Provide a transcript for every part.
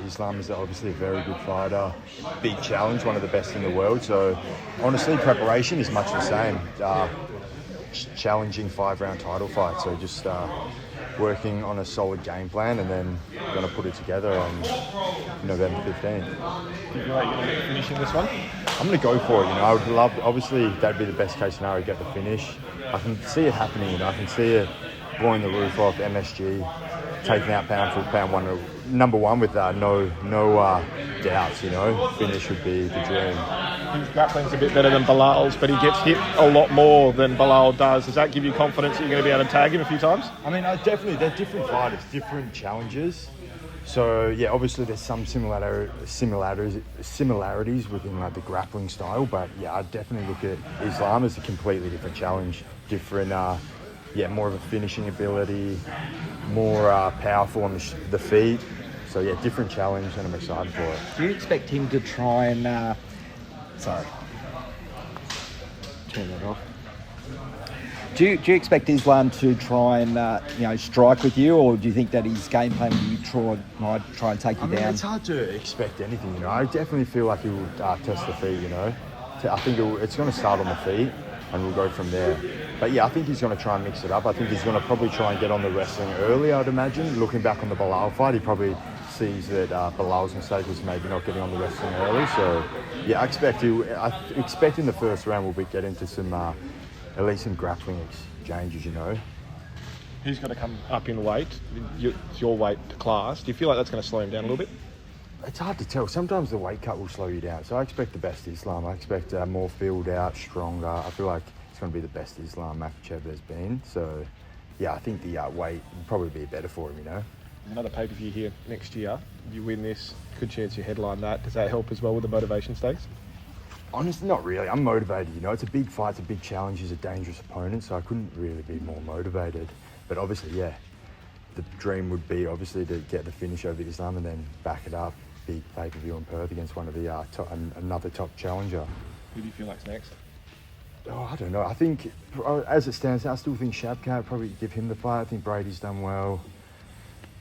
Islam is obviously a very good fighter, big challenge, one of the best in the world. So honestly, preparation is much the same. Challenging 5-round title fight. So just working on a solid game plan and then going to put it together on November 15th. Do you feel like you're going to be finishing this one? I'm going to go for it. I would love, obviously, that'd be the best case scenario, get the finish. I can see it happening. I can see it blowing the roof off, MSG, taking out pound for pound one, number one with no doubts. Finish would be the dream. His grappling's a bit better than Bilal's, but he gets hit a lot more than Bilal does. Does that give you confidence that you're going to be able to tag him a few times? I mean, definitely, they're different fighters, different challenges. So, yeah, obviously there's some similarities within the grappling style, but, yeah, I'd definitely look at Islam as a completely different challenge, different, more of a finishing ability, more powerful on the feet. So, yeah, different challenge, and I'm excited for it. Do you expect him to try and... turn that off. Do you expect Islam to try and strike with you, or do you think that his game plan might try and take you down? It's hard to expect anything. I definitely feel like he will test the feet. I think it's going to start on the feet, and we'll go from there. But yeah, I think he's going to try and mix it up. I think he's going to probably try and get on the wrestling early. I'd imagine. Looking back on the Bilal fight, he probably sees that Bilal's mistake was maybe not getting on the wrestling early. So yeah, I expect in the first round we'll get into some. At least some grappling exchanges, He's got to come up in weight. It's your weight class. Do you feel like that's going to slow him down a little bit? It's hard to tell. Sometimes the weight cut will slow you down. So I expect the best Islam. I expect more filled out, stronger. I feel like it's going to be the best Islam Makhachev there's been. So, yeah, I think the weight will probably be better for him, There's another pay-per-view here next year. If you win this, good chance you headline that. Does that help as well with the motivation stakes? Honestly, not really. I'm motivated, It's a big fight, it's a big challenge, he's a dangerous opponent, so I couldn't really be more motivated. But obviously, yeah, the dream would be obviously to get the finish over Islam and then back it up, big pay-per-view in Perth against one of the another top challenger. Who do you feel like's next? Oh, I don't know. I think, as it stands now, I still think Shabkat probably give him the fight. I think Brady's done well.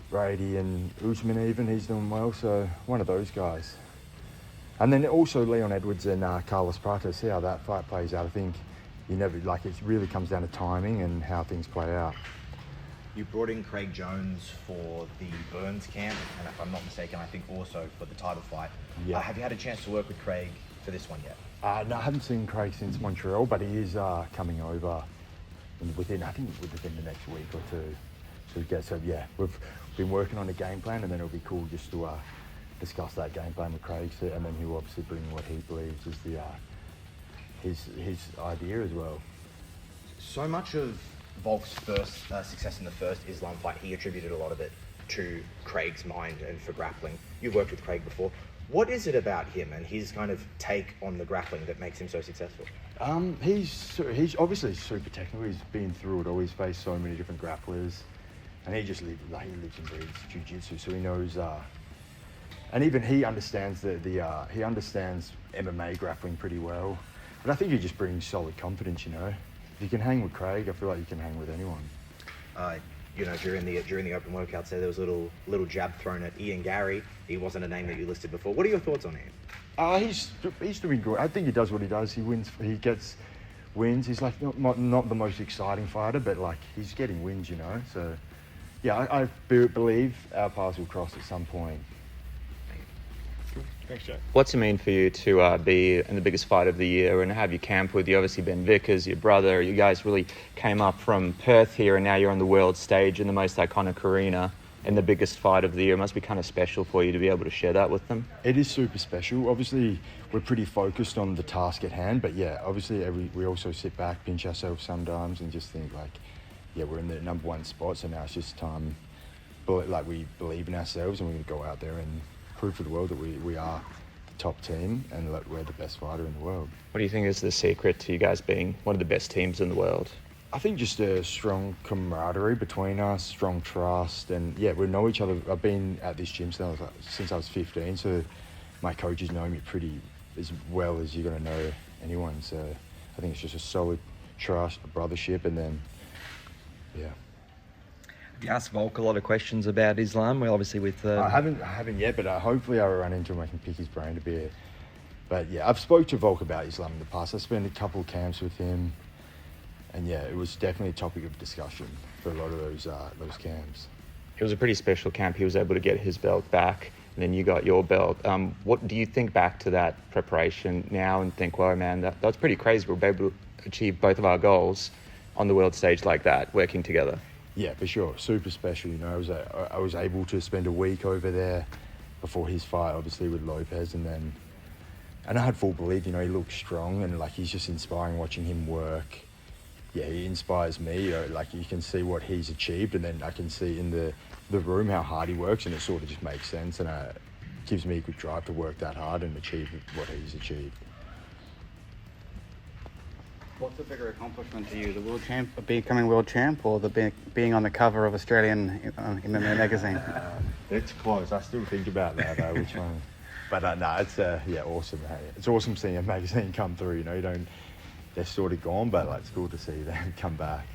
Brady and Usman even, he's done well, so one of those guys. And then also Leon Edwards and Carlos Prato, see how that fight plays out. I think it really comes down to timing and how things play out. You brought in Craig Jones for the Burns camp, and if I'm not mistaken, I think also for the title fight. Yeah. Have you had a chance to work with Craig for this one yet? No, I haven't seen Craig since Montreal, but he is coming over within the next week or two. So yeah, we've been working on a game plan, and then it'll be cool just to discuss that game plan with Craig, and then he'll obviously bring what he believes is his idea as well. So much of Volk's first success in the first Islam fight, he attributed a lot of it to Craig's mind and for grappling. You've worked with Craig before. What is it about him and his kind of take on the grappling that makes him so successful? He's obviously super technical. He's been through it all. He's faced so many different grapplers, and he lives and breathes jiu-jitsu, so he knows. And even he understands he understands MMA grappling pretty well. But I think he just brings solid confidence, If you can hang with Craig, I feel like you can hang with anyone. During the open workouts there was a little jab thrown at Ian Gary. He wasn't a name that you listed before. What are your thoughts on him? He's doing good. I think he does what he does. He wins. He gets wins. He's not the most exciting fighter, but he's getting wins, So yeah, I believe our paths will cross at some point. Thanks, Jack. What's it mean for you to be in the biggest fight of the year and have you camp with you? Obviously Ben Vickers, your brother. You guys really came up from Perth here, and now you're on the world stage in the most iconic arena in the biggest fight of the year. It must be kind of special for you to be able to share that with them. It is super special. Obviously, we're pretty focused on the task at hand, but yeah, obviously we also sit back, pinch ourselves sometimes, and just think we're in the number one spot. So now it's just time, we believe in ourselves, and we're going to go out there and prove to the world that we are the top team and that we're the best fighter in the world. What do you think is the secret to you guys being one of the best teams in the world? I think just a strong camaraderie between us, strong trust, and yeah, we know each other. I've been at this gym since I was 15, so my coaches know me pretty as well as you're going to know anyone. So I think it's just a solid trust, a brothership, and then, yeah. Have you asked Volk a lot of questions about Islam? Well, obviously with... I haven't yet, but hopefully I'll run into him. I can pick his brain a bit. But yeah, I've spoke to Volk about Islam in the past. I spent a couple of camps with him, and yeah, it was definitely a topic of discussion for a lot of those camps. It was a pretty special camp. He was able to get his belt back, and then you got your belt. What do you think back to that preparation now and think, well, man, that's pretty crazy. We'll be able to achieve both of our goals on the world stage like that, working together. Yeah, for sure. Super special. You know, I was able to spend a week over there before his fight, obviously with Lopez, and I had full belief. You know, he looks strong, and like he's just inspiring watching him work. Yeah, he inspires me. You know, like you can see what he's achieved, and then I can see in the room how hard he works, and it sort of just makes sense, and it gives me a good drive to work that hard and achieve what he's achieved. What's a bigger accomplishment to you, the world champ, becoming world champ, or being on the cover of Australian MMA magazine? It's close. I still think about that. Which one? But no, it's awesome. Hey, it's awesome seeing a magazine come through. You know, they're sort of gone, but like it's cool to see them come back.